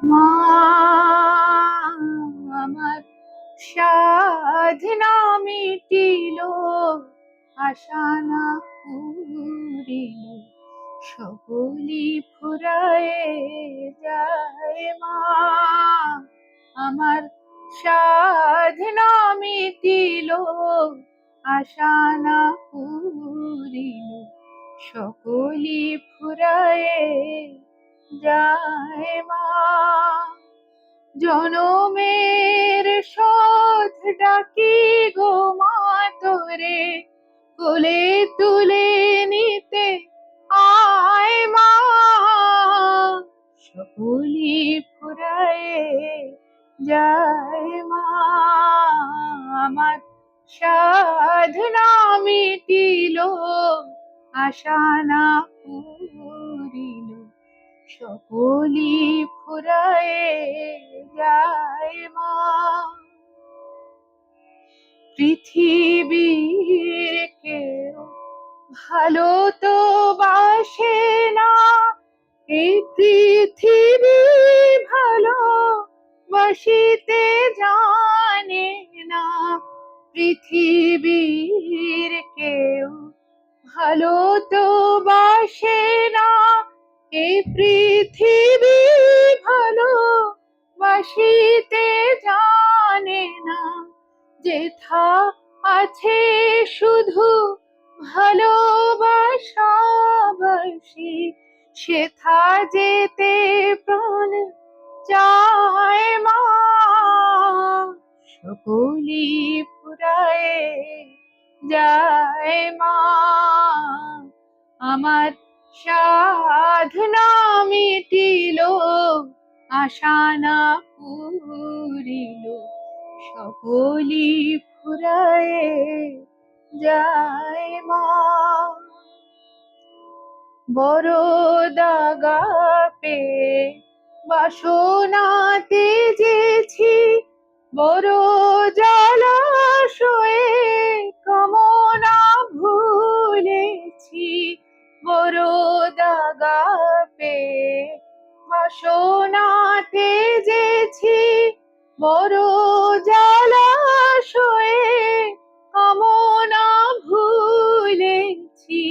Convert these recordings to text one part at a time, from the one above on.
মা আমার সাধনা মিটিল, আশা না পুরিল, সকলি ফুরায়ে যায়। মা আমার সাধনা মিটিল, আশা না পুরিল, সকলি ফুরায়ে যায়। মা জনমের শোধ ডাকি গো মা তোরে, কোলে তুলে নিতে আয় মা, সকলি ফুরায়ে যায়। মা আমার সাধনা মিটিল, আশা না পুরিল, সকলি ফুরায়ে যায়। মা পৃথিবীর কেউ ভালো তো বাসে না, এই পৃথিবী ভালো বাসিতে জানে না। পৃথিবীর কেউ ভালো তো বাসে না, এই পৃথিবী ভালো বাসিতে জানে না। যেথা আছে শুধু ভালোবাসাবাসি, সেথা যেতে প্রাণ চায়। মা সকলি ফুরায়ে যায়। মা আমার সাধনা মিটিল, আশা না পুরিল, সকলি ফুরায়ে যায়। মা বড় দাগা পেয়ে বাসনাতে যেছি, বড় জলাশয়ে কামনা ভুলেছি। বড় দাগা পেয়ে বাসনাতে যেছি, বড় জলাশয়ে কামনা ভুলেছি।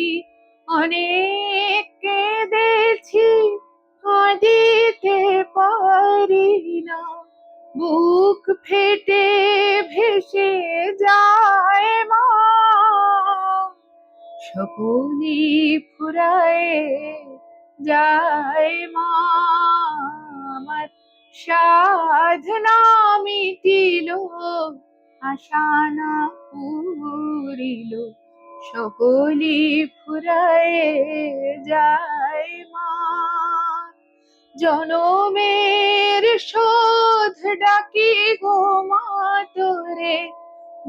অনেক কেঁদেছি, কাঁদিতে পারি না, বুক ফেটে ভেসে যায়। মা সকলি ফুরায়ে যায়। মা আমার সাধনা মিটিল, আশা না পুরিল, সকলি ফুরায়ে যায়। মা জনমের শোধ ডাকি গো মা তোরে,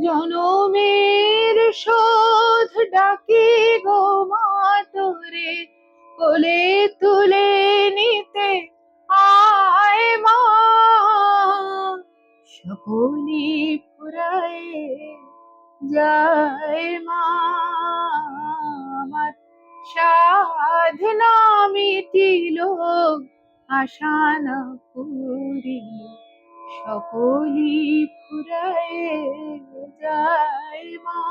জনমের শোধ ডাকি গো মা তোরে, কোলে তুলে নিতে আয় মা, সকলি ফুরায়ে যায়। মা আমার সাধনা মিটিল, আশা না পুরিল, সকলি ফুরায়ে যায়। মা